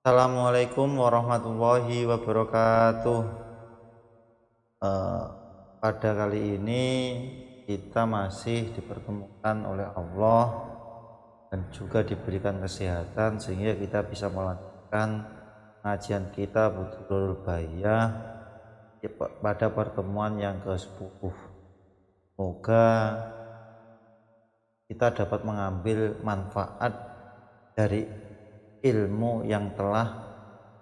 Assalamualaikum warahmatullahi wabarakatuh. Pada kali ini kita masih dipertemukan oleh Allah dan juga diberikan kesehatan sehingga kita bisa melanjutkan pengajian kita Budhurul Bahiyah pada pertemuan yang ke-10. Semoga kita dapat mengambil manfaat dari ilmu yang telah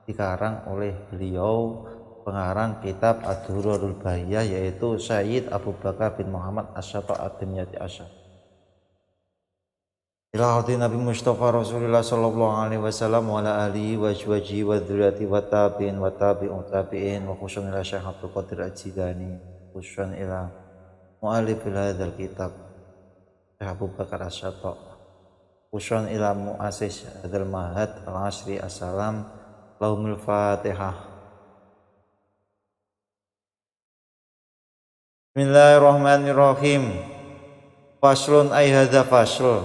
dikarang oleh beliau pengarang kitab Ad-Durrul Bahiyah, yaitu Sayyid Abu Bakar bin Muhammad Asy-Syafa' Ad-Dimyati Asy-Syafi'i. Ila hadhi Nabi Mustafa Rasulullah sallallahu alaihi wasallam wa ala alihi wa azwajihi wa dzurriyyati wa tabi'in wa tabi'ut tabi'in wa khusyun ila Syekh Abdul Qadir Al-Jilani, khusyun ila mu'allifil hadzal kitab Syekh Abu Bakar Asy-Syafa', khusyun ila mu'assis hadzal mahad al-asri. Assalam lahumul fatihah. Bismillahirrahmanirrahim. Faslun ay hadza fasl,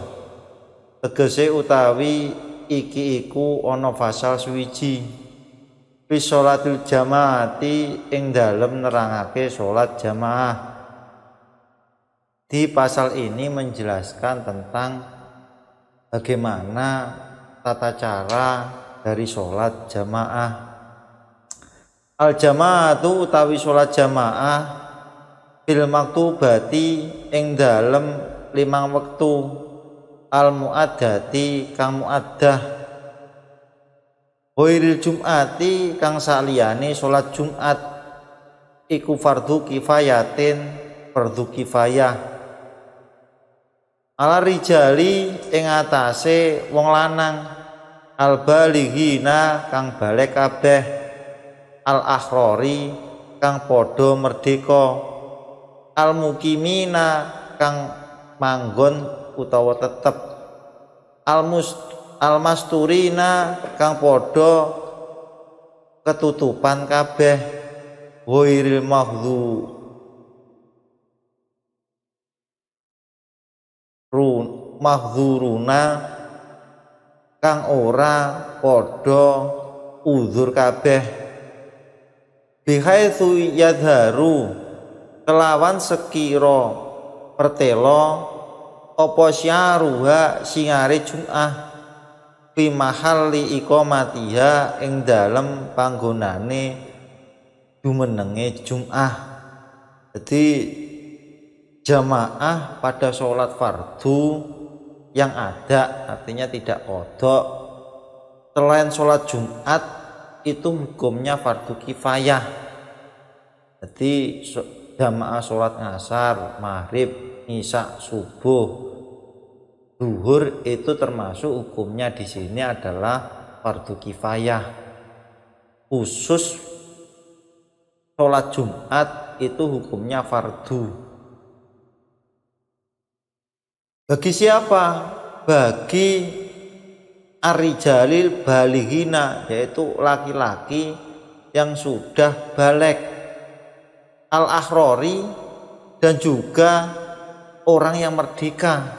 tegese utawi iki iku ana fasal suwiji fi sholatil jamaati ing dalem nerangake salat jamaah. Di pasal ini menjelaskan tentang bagaimana tata cara dari sholat jamaah. Al-jamaatu utawi sholat jamaah bil maktubati ing dalem 5 wektu, al-muaddati kang muaddah, ghairil jum'ati kang saliyane sholat Jumat, iku fardhu kifayatin, fardhu kifayah, ala rijali ing atase wong lanang, al balighina kang balik kabeh, al akhrori kang padha merdeka, al mukimina kang manggon utawa tetep, al masturina kang padha ketutupan kabeh, ghairil mahdzuruna kang ora padha uzur kabeh, bihaitsu yadharu kelawan sekira pertelo apa syaruha singare Jum'ah, fi mahalli iqamatiha ing dalem panggonane jumenenge Jum'ah. Jadi jamaah pada sholat fardu yang ada, artinya tidak qadha, selain sholat Jumat itu hukumnya fardu kifayah. Jadi jamaah sholat ngasar, maghrib, isya, subuh, zuhur itu termasuk hukumnya di sini adalah fardu kifayah. Khusus sholat Jumat itu hukumnya fardu. Bagi siapa? Bagi ar-rijalil balighina, yaitu laki-laki yang sudah balik, al-akhrori dan juga orang yang merdeka,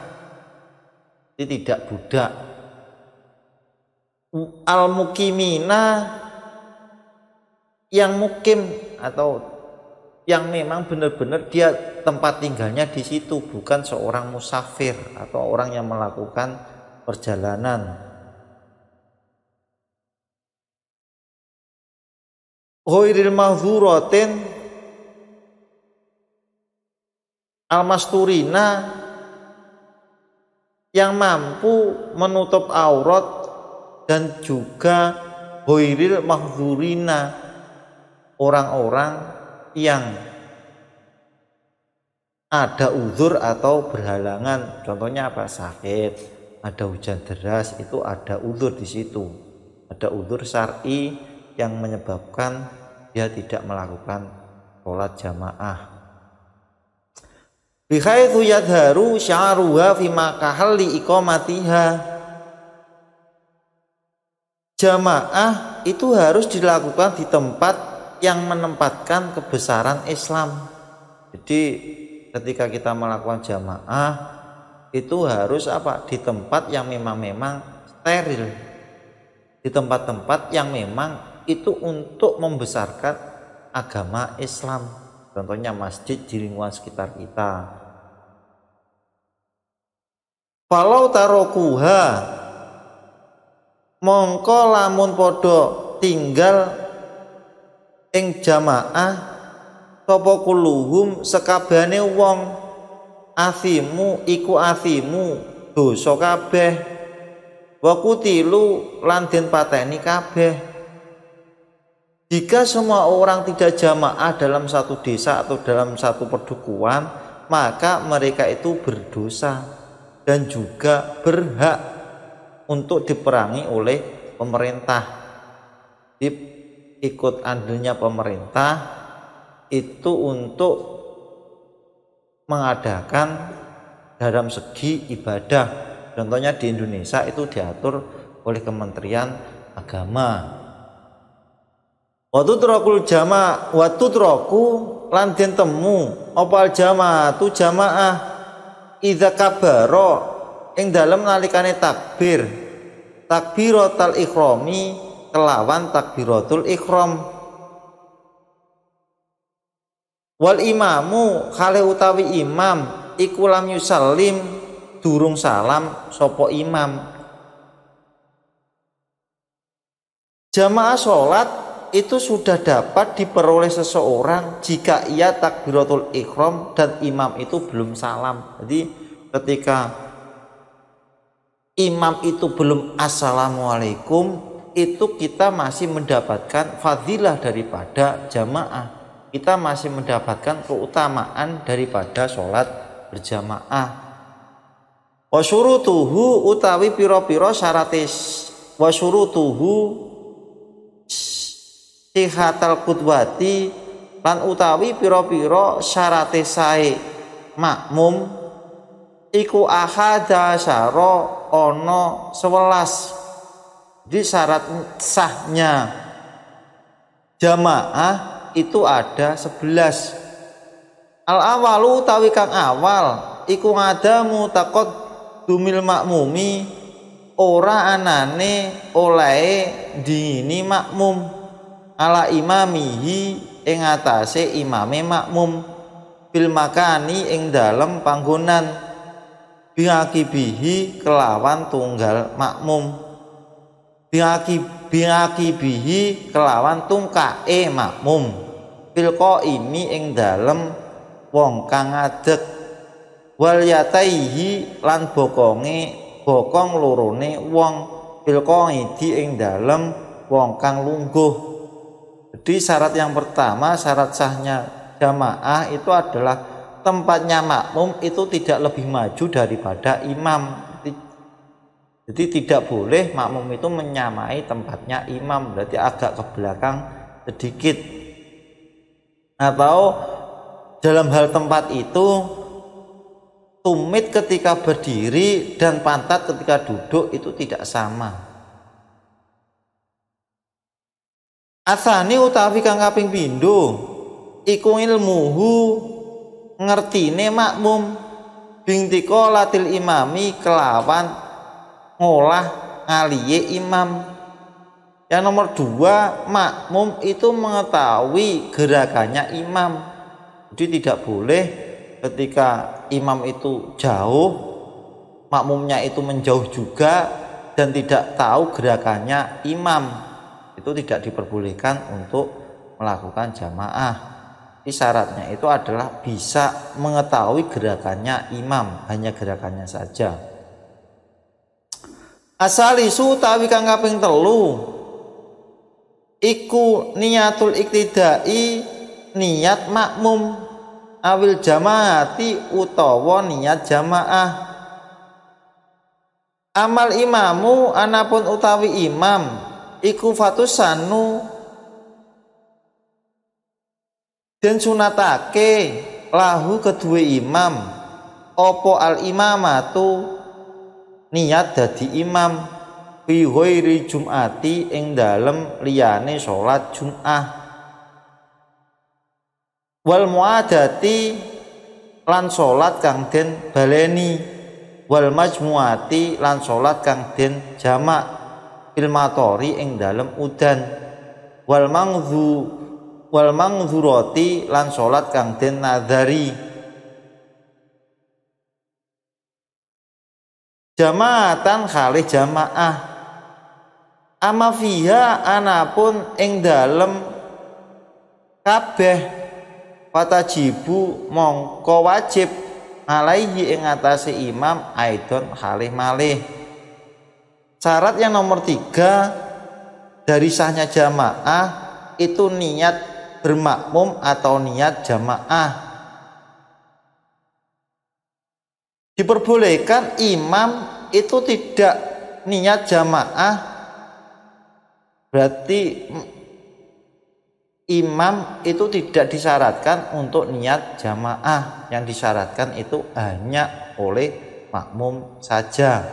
jadi tidak budak, al-mukimina yang mukim atau yang memang benar-benar dia tempat tinggalnya di situ, bukan seorang musafir atau orang yang melakukan perjalanan. Ghairil mahdzuratin al-masturina yang mampu menutup aurat, dan juga ghairil mahdzurina orang-orang yang ada uzur atau berhalangan. Contohnya apa? Sakit, ada hujan deras, itu ada uzur di situ. Ada uzur syar'i yang menyebabkan dia tidak melakukan sholat jamaah. Bihaitsu yadharu sya'ruha fi makahalli iqamatiha. Jamaah itu harus dilakukan di tempat yang menempatkan kebesaran Islam. Jadi ketika kita melakukan jamaah itu harus apa? Di tempat yang memang steril. Di tempat-tempat yang memang itu untuk membesarkan agama Islam. Contohnya masjid di lingkungan sekitar kita. Falau tarokuha, mongko lamun podo tinggal ing jamaah sapa kuluhum sekabehane wong asimu iku asimu dosa kabeh wa kutilu lan den pateni kabeh. Jika semua orang tidak jamaah dalam satu desa atau dalam satu perdukuhan, maka mereka itu berdosa dan juga berhak untuk diperangi oleh pemerintah. Ikut andilnya pemerintah itu untuk mengadakan dalam segi ibadah. Contohnya di Indonesia itu diatur oleh Kementerian Agama. Watutrakul jama' watutraku lan den temu opal jamaah tu jamaah idza kabaro ing dalem nalikane takbir takbiratul ikhrami kelawan takbiratul ikhram wal imamu khale utawi imam iku lam yusallim durung salam sapa imam. Jamaah salat itu sudah dapat diperoleh seseorang jika ia takbiratul ikhram dan imam itu belum salam. Jadi ketika imam itu belum assalamualaikum, itu kita masih mendapatkan fadilah daripada jamaah. Kita masih mendapatkan keutamaan daripada sholat berjamaah. Wa syurutuhu utawi piro-piro syaratis wa syurutuhu sihatal qudwati lan utawi piro-piro syarate sae makmum iku ahada syara ono 11. Di syarat sahnya jamaah itu ada 11. Al awalu utawi kang awal iku ngadamu takot dumil makmumi ora anane olehe dini makmum ala imamihi ing atase imame makmum bil makani ing dalem panggonan biakibihi kelawan tunggal makmum biakibihi kelawan tungkae makmum bil qaimi ing dalem wong kang ngadeg wal yataihi lan bokong lorone wong bil qaidi ing dalem wong kang lungguh. Jadi syarat yang pertama, syarat sahnya jamaah itu adalah tempatnya makmum itu tidak lebih maju daripada imam. Jadi tidak boleh makmum itu menyamai tempatnya imam, berarti agak ke belakang sedikit. Atau dalam hal tempat itu tumit ketika berdiri dan pantat ketika duduk itu tidak sama. Asani utawi kang kaping pindho iku ilmuhu ngertine makmum bingtiko latil imami kelawan ngolah ngaliye imam. Yang nomor 2, makmum itu mengetahui gerakannya imam. Jadi tidak boleh ketika imam itu jauh makmumnya itu menjauh juga dan tidak tahu gerakannya imam. Itu tidak diperbolehkan untuk melakukan jamaah. Jadi syaratnya itu adalah bisa mengetahui gerakannya imam, hanya gerakannya saja. Asalisu tawi kang kaping 3 iku niatul iktidai niat makmum awil jamaati utawa niat jamaah. Amal imamu anapun utawi imam iku fatusanu den sunatake lahu kedue imam opo al imamatu niat dadi imam fi ghairi jum'ati ing dalem liyane salat Jumat wal muadati lan salat kang den baleni wal majmuati lan salat kang den jamak fil matori ing dalem udan wal mangzurati lan salat kang den nadari. Jamaatan khalih jamaah ama fiha anapun ing dalem kabeh fatajibu mongko wajib alaihi ing atase imam aidon khalih malih. Syarat yang nomor 3 dari sahnya jamaah itu niat bermakmum atau niat jamaah. Diperbolehkan imam itu tidak niat jamaah, berarti imam itu tidak disyaratkan untuk niat jamaah. Yang disyaratkan itu hanya oleh makmum saja.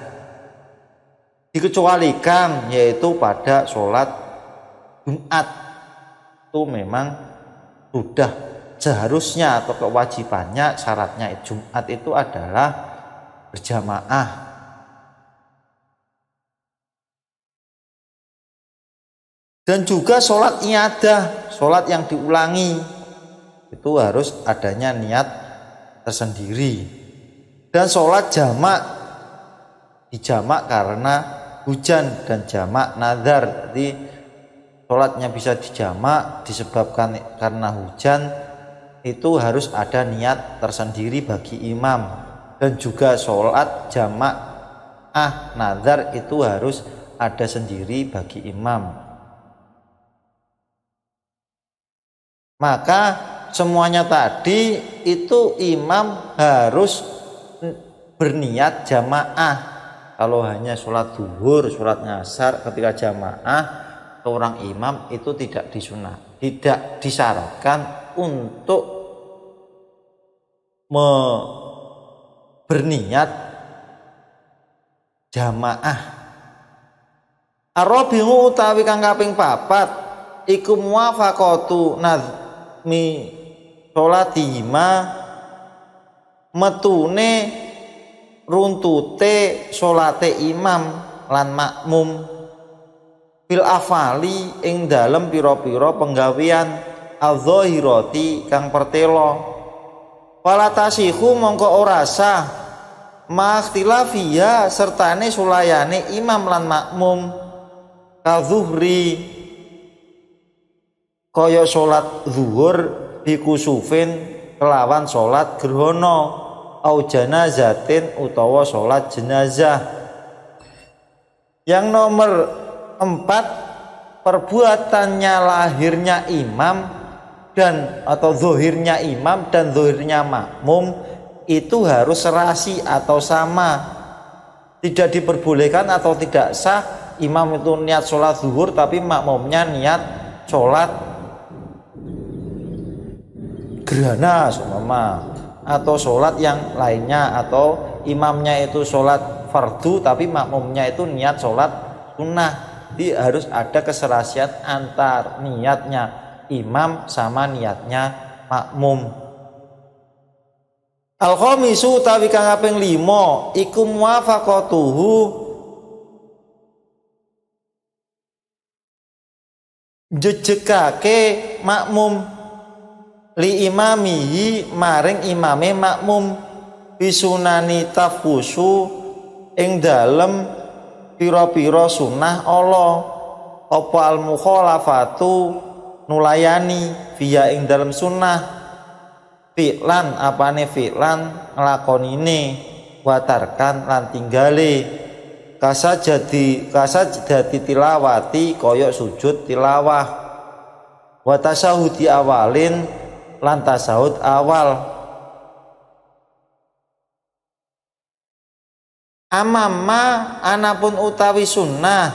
Dikecualikan yaitu pada sholat Jumat, itu memang sudah seharusnya atau kewajibannya, syaratnya Jumat itu adalah berjamaah. Dan juga sholat iadah, sholat yang diulangi, itu harus adanya niat tersendiri. Dan sholat jamak dijamak karena hujan dan jamak nazar. Jadi sholatnya bisa dijamak disebabkan karena hujan, itu harus ada niat tersendiri bagi imam. Dan juga sholat jamaah nazar itu harus ada sendiri bagi imam. Maka semuanya tadi itu imam harus berniat jamaah. Kalau hanya sholat zuhur, sholat ngasar ketika jamaah, seorang imam itu tidak disunat, tidak disyaratkan untuk berniat jamaah. Arabi'u utawi kang kaping 4 iku muwafaqatu nazmi sholatima metune runtute salate imam lan makmum fil afali ing dalem pira-pira penggawean al-zahirati kang pertelo. Wala tasihu mongko ora sah makhtilafiya sertane sulayane imam lan makmum kazuhri kaya salat zuhur bikusufin kelawan salat gerhana au janazatin utawa salat jenazah. Yang nomor 4 perbuatannya lahirnya imam dan atau zohirnya imam dan zohirnya makmum itu harus serasi atau sama. Tidak diperbolehkan atau tidak sah imam itu niat sholat zuhur tapi makmumnya niat sholat gerhana seumpama, atau sholat yang lainnya, atau imamnya itu sholat fardu tapi makmumnya itu niat sholat sunnah. Jadi harus ada keserasian antar niatnya imam sama niatnya makmum. Al-khamisu utawi kang kaping 5 iku muwafaqatuhu jejekake makmum li imamihi maring imame makmum bisunani tafhusu ing dalem pira-pira sunah Allah apa al mukhalafatu nulayani via ing dalam sunnah fi'lan apane fi'lan nglakonine watarkan lan tinggale kasajadi tilawati koyok sujud tilawah wa tasahudi awalin lan tasahud awal Amama anapun utawi sunnah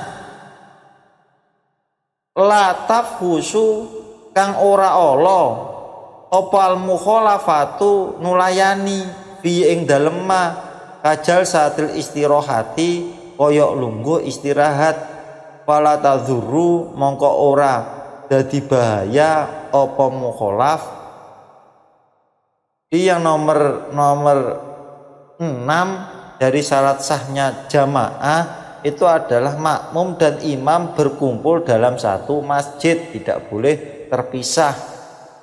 la tafhusu kang ora ala apa al mukhalafatu nulayani fi ing dalem kajal satil istirahati koyok lungguh istirahat fala tadzuru mongko ora dadi bahaya apa mukhalaf. Yang nomor 6 dari syarat sahnya jamaah itu adalah makmum dan imam berkumpul dalam satu masjid, tidak boleh terpisah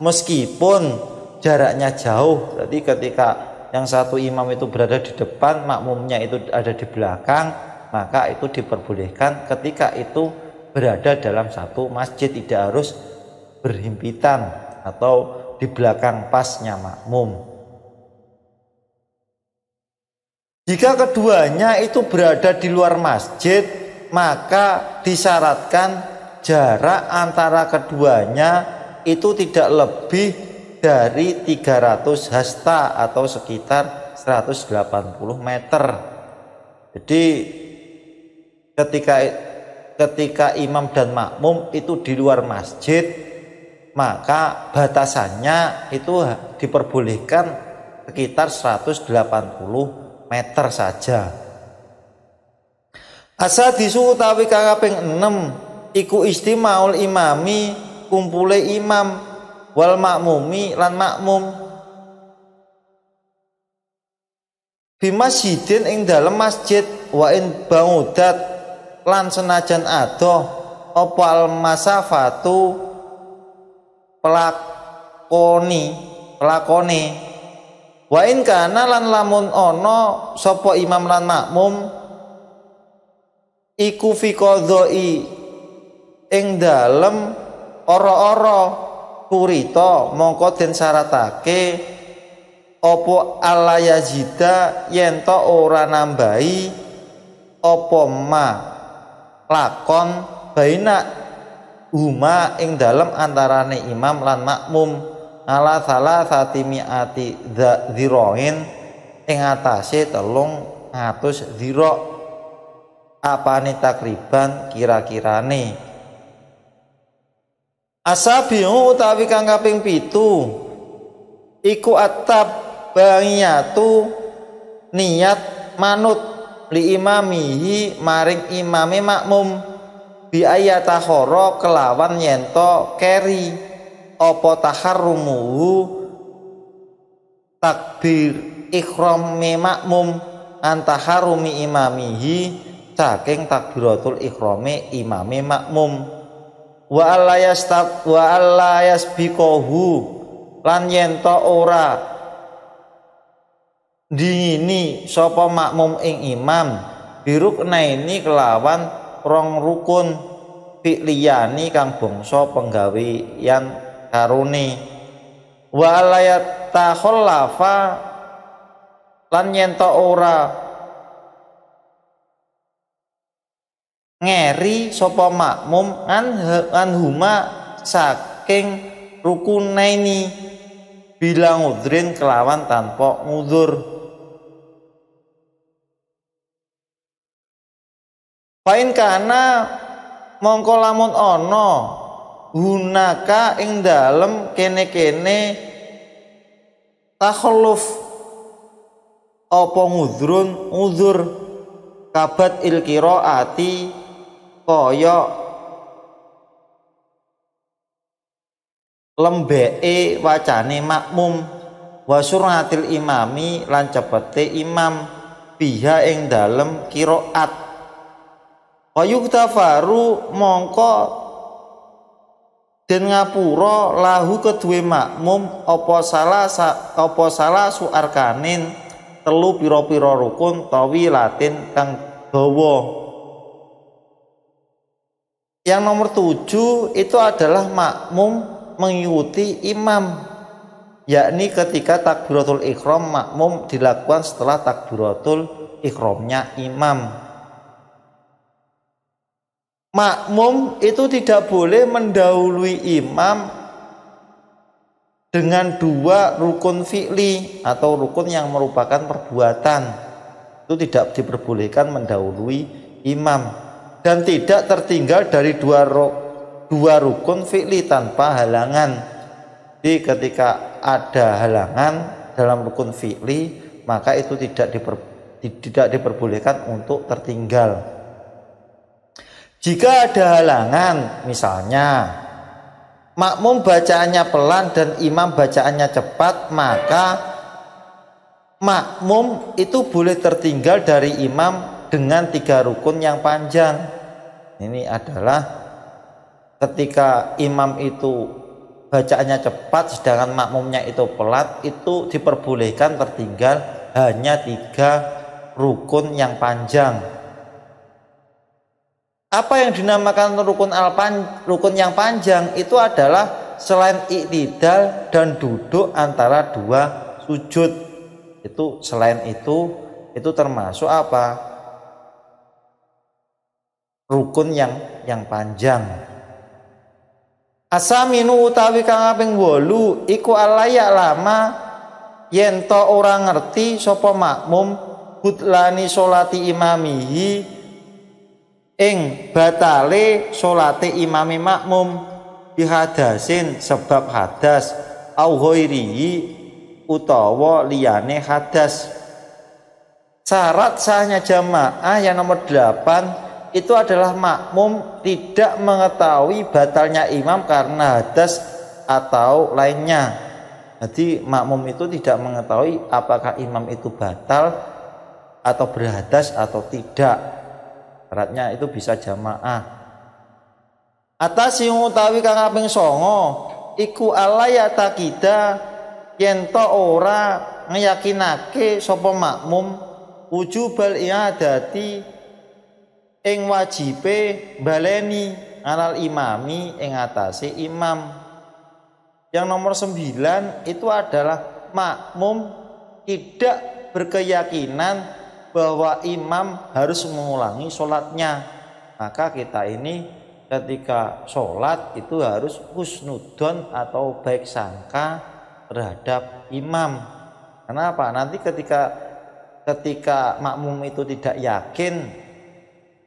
meskipun jaraknya jauh. Jadi ketika yang satu imam itu berada di depan, makmumnya itu ada di belakang, maka itu diperbolehkan ketika itu berada dalam satu masjid, tidak harus berhimpitan atau di belakang pasnya makmum. Jika keduanya itu berada di luar masjid, maka disyaratkan jarak antara keduanya itu tidak lebih dari 300 hasta atau sekitar 180 meter. Jadi ketika imam dan makmum itu di luar masjid, maka batasannya itu diperbolehkan sekitar 180 meter saja. Asadisu utawi kang kaping 6 iku istimaul imami kumpule imam wal makmumi lan makmum fi masjidin ing dalem masjid wa in baudat lan senajan adoh apa al masafatu pelakone wa in kana lan lamun ana sapa imam lan makmum iku fi qadha'i ing dalem ora-ora kurita mongko den syaratake apa alla yazida yen to ora nambahi apa ma lakon baina huma ing dalem antarane imam lan makmum ala salasati mi'ati dzirain ing atase 300 dzira apane takriban kira-kirane. Asabiu utawi kang kaping 7 iku at-tabaiyatu niat manut li imamihi maring imame makmum bi ayatahara kelawan yento keri apa taharrumuhu takbir ikhrami makmum antaharumi imamihi saking takbiratul ikhrami imame makmum wa allayasbiqahu lan yento ora dingini sapa makmum ing imam biruknaini kelawan rong rukun fi'liyani kang bangsa penggawean karone wa alayat takhallafa lan yen ta ora ngeri sapa makmum anhuma saking rukunaini bilang udrin kelawan tanpa ngudzur. Pain kana mongko lamun ana hunaka ing dalem kene-kene takhalluf apa uzur kabat il qiraati kaya lembeke wacane makmum wa suratil imami lan cepete imam biha ing dalem qiraat wa yuktafaru mongko den ngapura lahu kedue makmum apa salah suarkanin telu pira-pira rukun tawi latin kang dawa. Yang nomor 7 itu adalah makmum mengikuti imam, yakni ketika takbiratul ihram makmum dilakukan setelah takbiratul ihramnya imam. Makmum itu tidak boleh mendahului imam dengan 2 rukun fi'li atau rukun yang merupakan perbuatan. Itu tidak diperbolehkan mendahului imam dan tidak tertinggal dari dua rukun fi'li tanpa halangan. Jadi ketika ada halangan dalam rukun fi'li, maka itu tidak diperbolehkan untuk tertinggal. Jika ada halangan, misalnya makmum bacaannya pelan dan imam bacaannya cepat, maka makmum itu boleh tertinggal dari imam dengan 3 rukun yang panjang. Ini adalah ketika imam itu bacaannya cepat sedangkan makmumnya itu pelan, itu diperbolehkan tertinggal hanya 3 rukun yang panjang. Apa yang dinamakan rukun yang panjang itu adalah selain iktidal dan duduk antara 2 sujud. Itu selain itu termasuk apa? Rukun yang panjang. Asaminu utawi kang kaping 8 iku alaya lama yen to ora ngerti sapa makmum butlani sholati imamihi ing batale salate imami makmum bihadasin sebab hadas au ghairihi utawa liyane hadas. Syarat sahnya jamaah yang nomor 8 itu adalah makmum tidak mengetahui batalnya imam karena hadas atau lainnya. Jadi makmum itu tidak mengetahui apakah imam itu batal atau berhadas atau tidak. Syaratnya itu bisa jamaah. Atas sing utawi kang kaping 9 iku alaya takida yen to ora ngeyakinake sapa makmum wujubal i'adati ing wajibe baleni alal imami ing atase imam. Yang nomor 9 itu adalah makmum tidak berkeyakinan bahwa imam harus mengulangi sholatnya. Maka kita ini ketika sholat itu harus husnudon atau baik sangka terhadap imam. Kenapa? Nanti ketika makmum itu tidak yakin,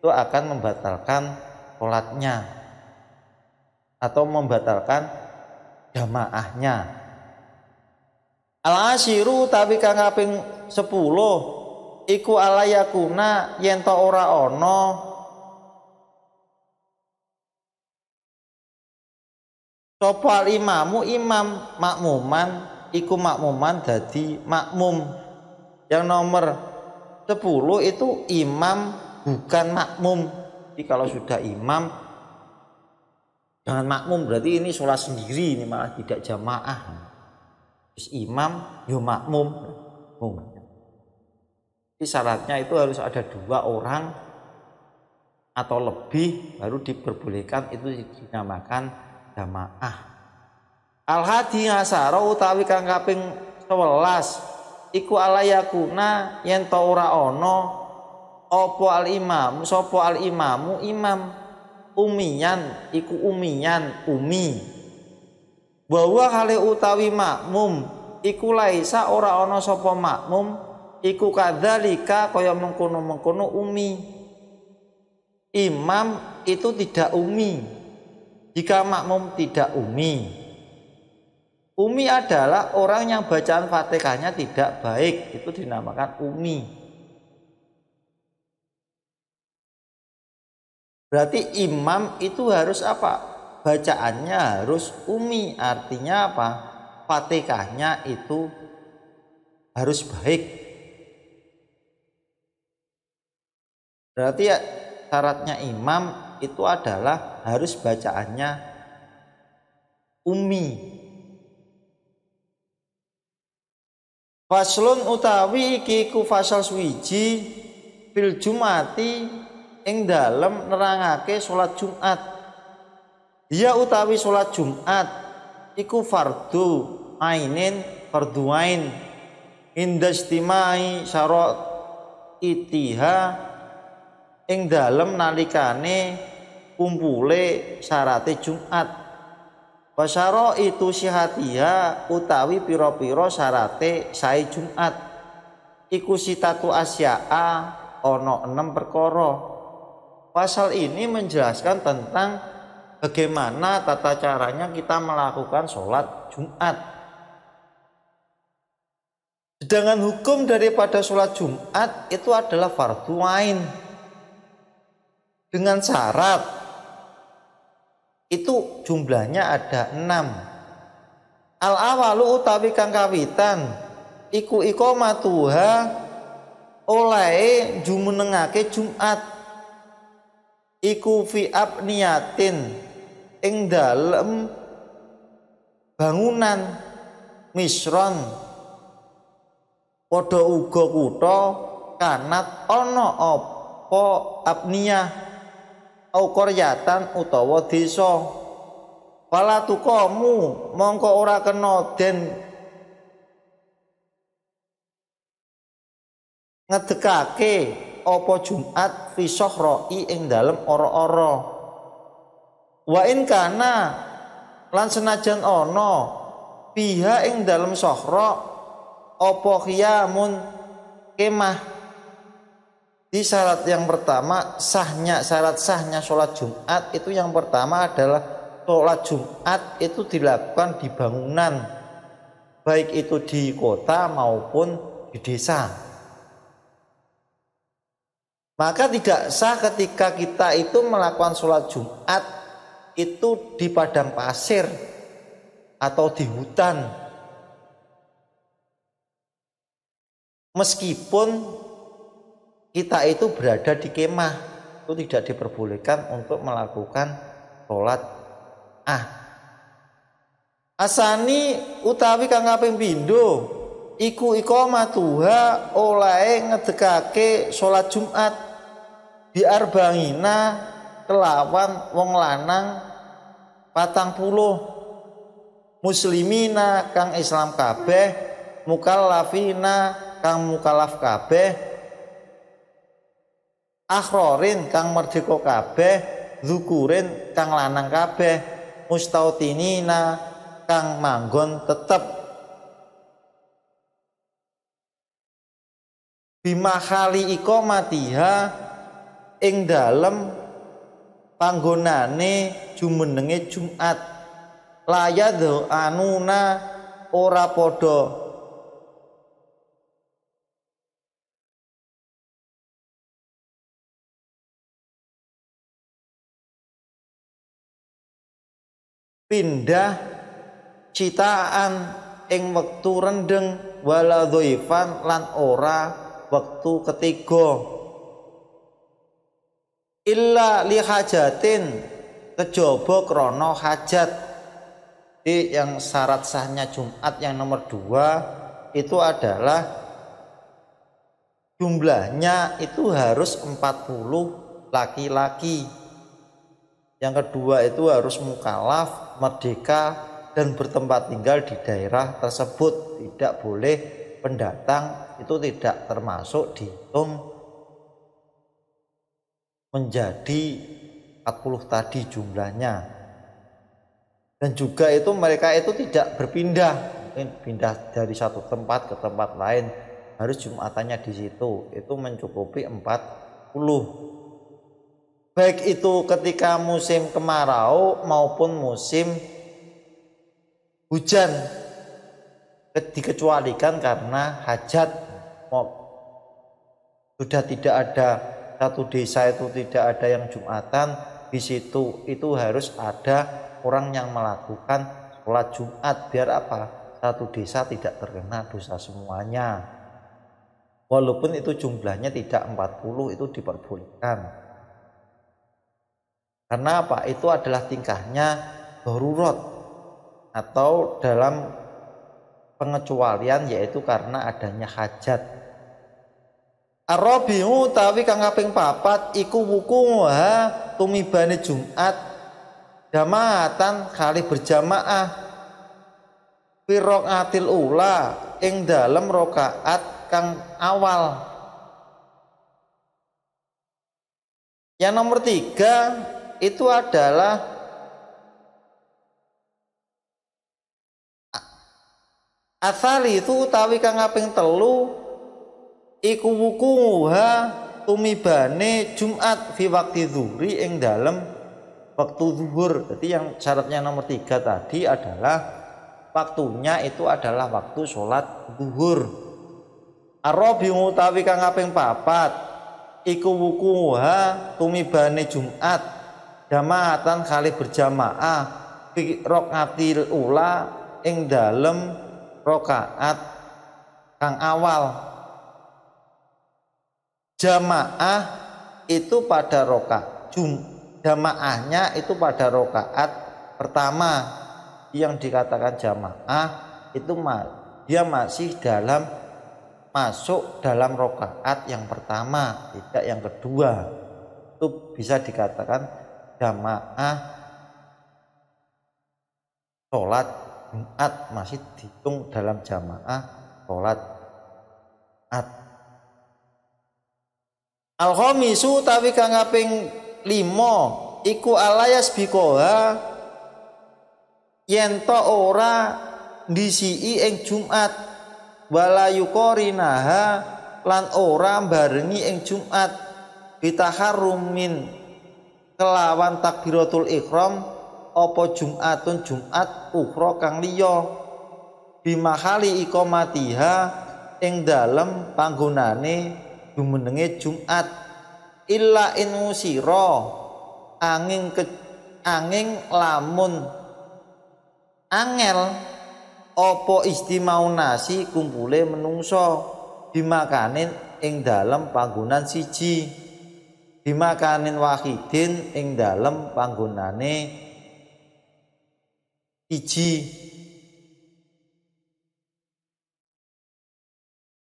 itu akan membatalkan sholatnya atau membatalkan jamaahnya. Al-asyiru tapi kang kaping 10 iku alayakuna yen to ora ana sapa imamu imam makmuman iku makmuman dadi makmum. Yang nomor 10 itu imam bukan makmum. Jadi kalau sudah imam jangan makmum, berarti ini sholat sendiri, ini malah tidak jamaah. Terus imam yo makmum. Jadi syaratnya itu harus ada 2 orang atau lebih baru diperbolehkan, itu dinamakan jamaah. Al-hadi asara utawi kang kaping 11 iku alayakuna yen ta ora ana apa al-imam sapa al-imamu imam umiyan iku umiyan umi bahwa hale utawi makmum iku laisa ora ana sapa makmum iku kadzalika kaya mengkono-mengkono umi. Imam itu tidak umi jika makmum tidak umi. Umi adalah orang yang bacaan Fatihahnya tidak baik, itu dinamakan umi. Berarti imam itu harus apa? Bacaannya harus umi, artinya apa? Fatihahnya itu harus baik. Berarti ya, syaratnya imam itu adalah harus bacaannya ummi. Faslun utawi iki ku fasal suwiji fil jumati ing dalem nerangake salat Jumat. Dia utawi salat Jumat iku fardu ainin fardu ain indastimai syarat itiha ing dalem nalikane kumpule syarate Jumat. Wasyara itu sihatiha utawi pira-pira syarate sae Jumat. iku sitatu asya'a ono 6 perkara. Pasal ini menjelaskan tentang bagaimana tata caranya kita melakukan sholat Jumat. Sedangkan hukum daripada sholat Jumat itu adalah fardu ain dengan syarat itu jumlahnya ada 6. Al awalu utawi kang kawitan iku iqamatuha oleh jumenengake Jumat iku fi abniyatin ing dalem bangunan misron padha uga kutha kanat ana apa abniyah au qaryatan utawa desa wala tuqamu mongko ora kena den ngedekake apa Jumat fi sohroi ing dalem ora-ora wa in kana lan senajan ana biha ing dalem sohro apa khiyamun kemah. Di syarat yang pertama syarat sahnya sholat Jumat itu yang pertama adalah sholat Jumat itu dilakukan di bangunan baik itu di kota maupun di desa. Maka tidak sah ketika kita itu melakukan sholat Jumat itu di padang pasir atau di hutan. Meskipun kita itu berada di kemah, itu tidak diperbolehkan untuk melakukan sholat asani utawi kang kaping pindho iku iqamatuha oleh ngedekake sholat Jumat biarbangina kelawan wong lanang 40 muslimina kang Islam kabeh mukallafina kang mukallaf kabeh akhrorin kang merdeka kabeh zukurin kang lanang kabeh mustautinina kang manggon tetep bimahali iqamatiha ing dalem panggonane jumenenge Jumat layadh anuna ora padha pindah citaan ing wektu rendeng wala dhaifan lan ora wektu ketiga illa li hajatin kejaba krana hajat. Jadi yang syarat sahnya Jumat yang nomor 2 itu adalah jumlahnya itu harus 40 laki-laki. Yang kedua itu harus mukallaf, merdeka dan bertempat tinggal di daerah tersebut. Tidak boleh pendatang, itu tidak termasuk dihitung menjadi 40 tadi jumlahnya. Dan juga itu mereka itu tidak berpindah, mungkin pindah dari satu tempat ke tempat lain, harus Jumatannya di situ. Itu mencukupi 40. Baik itu ketika musim kemarau maupun musim hujan, dikecualikan karena hajat. Sudah tidak ada satu desa itu tidak ada yang Jumatan, di situ itu harus ada orang yang melakukan sholat Jumat. Biar apa? Satu desa tidak terkena dosa semuanya. Walaupun itu jumlahnya tidak 40, itu diperbolehkan. Karena apa? Itu adalah tingkahnya darurat atau dalam pengecualian, yaitu karena adanya hajat. Ar-rabi'u tawi kang kaping 4 iku wukuha tumibane Jumat jamaatan kali berjamaah fi raqatil ula ing dalem rakaat kang awal. Yang nomor 3 itu adalah asali itu utawi kang kaping 3 iku wukuha tumibane Jumat fi waqti zuhri ing dalem waktu zuhur. Jadi yang syaratnya nomor 3 tadi adalah waktunya itu adalah waktu sholat zuhur. Arabi utawi kang kaping 4 iku wukuha tumibane Jumat jamaatan kali berjamaah fi raqatil ula ing dalem rakaat kang awal. Jamaah itu pada rakaat jamaahnya itu pada rakaat pertama. Yang dikatakan jamaah itu dia masih masuk dalam rakaat yang pertama, tidak yang kedua. Itu bisa dikatakan jamaah sholat Jumat, masih dihitung dalam jamaah sholat Jumat. Al-khamisu tawi kang kaping 5 iku alayas bikoha yen to ora ndisiki ing Jumat wala yuqorinaha lan ora barengi ing Jumat bitaharrumin kelawan takbiratul ihram apa Jumatun Jumat ukhra kang liya bimahali iqamatiha ing dalem panggonane jumenenge Jumat illa in usira angin lamun angel apa istimaunasi kumpule menungso dimakanin ing dalem panggonan siji dimakanin wahidin ing dalem panggonane siji.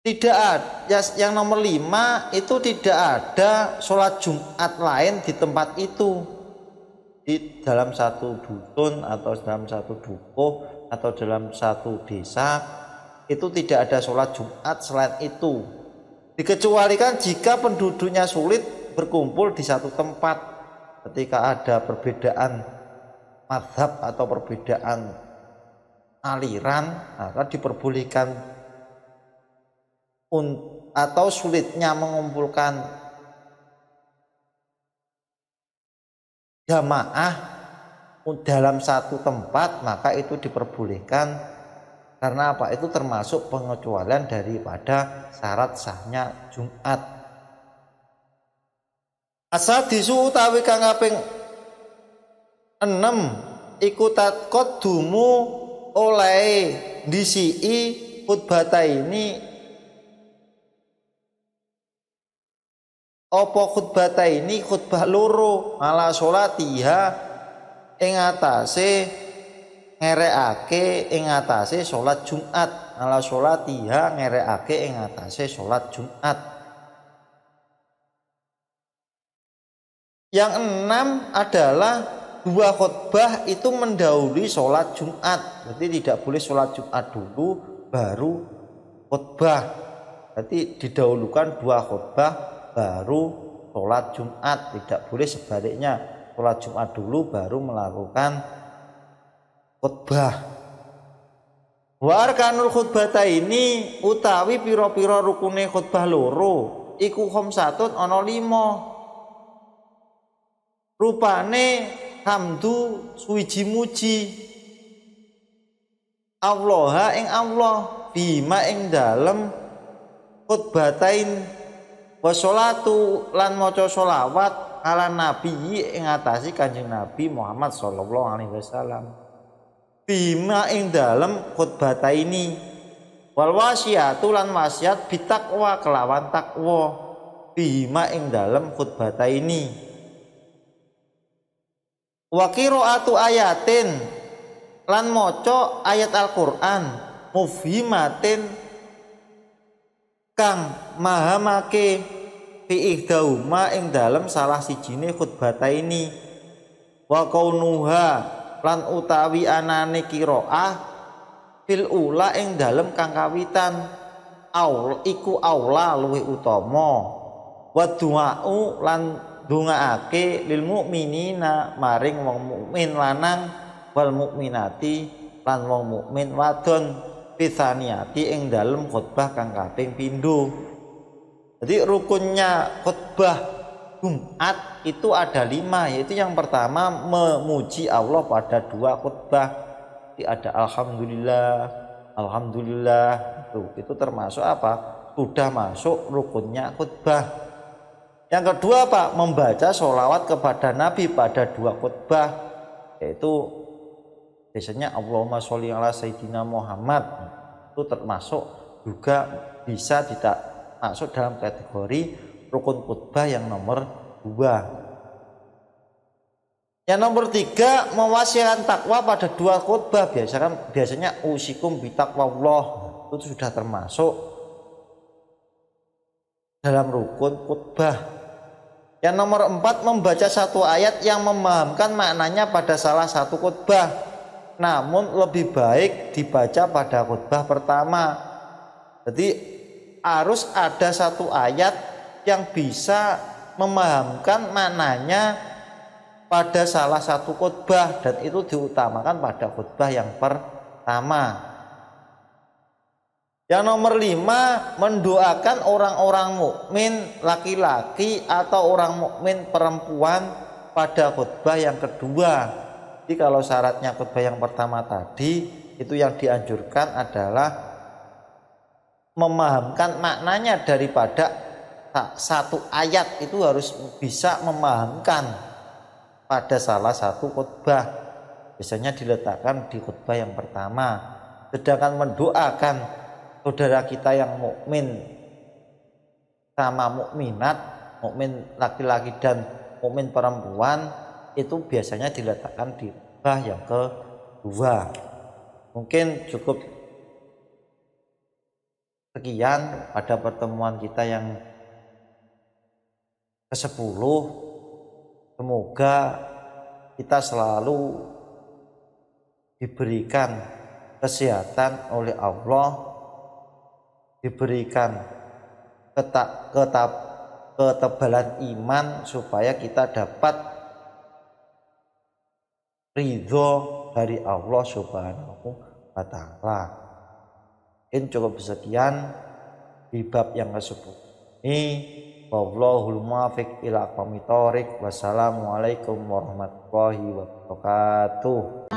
Tidak ada yang nomor 5 itu tidak ada sholat Jumat lain di tempat itu, di dalam satu dusun atau dalam satu dukuh atau dalam satu desa itu tidak ada sholat Jumat selain itu. Dikecualikan jika penduduknya sulit berkumpul di satu tempat ketika ada perbedaan mazhab atau perbedaan aliran, maka diperbolehkan atau sulitnya mengumpulkan jamaah dalam satu tempat, maka itu diperbolehkan. Karena apa? Itu termasuk pengecualian daripada syarat sahnya Jumat. Asadisu utawi kang kaping 6 iku taqaddumu oleh disii khutbataini apa khutbataini khutbah loro ala sholatiha ing atase ngerekake ing atase salat Jumat ala sholatiha ngerekake ing atase salat Jumat. Yang 6 adalah 2 khutbah itu mendahului sholat Jumat. Berarti tidak boleh sholat Jumat dulu baru khutbah. Berarti didahulukan 2 khutbah baru sholat Jumat. Tidak boleh sebaliknya, sholat Jumat dulu baru melakukan khutbah. Wa arkanul khutbata ini utawi piro-piro rukune khutbah loro iku khamsatun ana 5. Rupane hamdu suwiji muji Allah ing Allah bima ing dalem khutbatain wa sholatu lan maca sholawat ala nabi ing atase Kanjeng Nabi Muhammad sallallahu alaihi wasallam bima ing dalem khutbataini wal wasiatu lan wasiat bitakwa kelawan takwa bima ing dalem khutbataini wa qiraatu ayatin lan maca ayat Al-Qur'an mufhimatin kang mahamake fi ihdauma ing dalem salah sijine khutbataini wa kaunuha lan utawi anane qiraah fil ula ing dalem kang kawitan iku aula luwih utama wa du'a'u lan ndongaake lil mukminina maring wong mukmin lanang wal mukminati lan wong mukmin wadon pisaniati ing dalem khutbah kang kaping pindho. Jadi rukunnya khutbah Jumat itu ada 5, yaitu yang pertama memuji Allah pada 2 khutbah. Jadi ada alhamdulillah, alhamdulillah, itu termasuk apa? Sudah masuk rukunnya khutbah. Yang kedua apa? Membaca sholawat kepada Nabi pada 2 khutbah, yaitu biasanya Allahumma sholli ala sayyidina Muhammad, itu termasuk juga bisa tidak masuk dalam kategori rukun khutbah yang nomor 2. Yang nomor 3, mewasiatkan takwa pada 2 khutbah. Biasanya usikum bitaqwallah, itu sudah termasuk dalam rukun khutbah. Yang nomor 4, membaca 1 ayat yang memahamkan maknanya pada salah satu khutbah, namun lebih baik dibaca pada khutbah pertama. Jadi harus ada 1 ayat yang bisa memahamkan maknanya pada salah satu khutbah, dan itu diutamakan pada khutbah yang pertama. Yang nomor 5, mendoakan orang-orang mukmin laki-laki atau orang mukmin perempuan pada khutbah yang kedua. Jadi kalau syaratnya khutbah yang pertama tadi, itu yang dianjurkan adalah memahamkan maknanya daripada 1 ayat, itu harus bisa memahamkan pada salah satu khutbah. Biasanya diletakkan di khutbah yang pertama. Sedangkan mendoakan saudara kita yang mukmin sama mukminat, mukmin laki-laki dan mukmin perempuan, itu biasanya diletakkan di khutbah yang kedua. Mungkin cukup sekian pada pertemuan kita yang ke-10. Semoga kita selalu diberikan kesehatan oleh Allah, diberikan ketebalan iman supaya kita dapat ridho dari Allah Subhanahu wa Ta'ala. Ini cukup sekian di bab yang ke-10 ini. Wallahul muwaffiq ila aqwamit thoriq. Wassalamualaikum warahmatullahi wabarakatuh.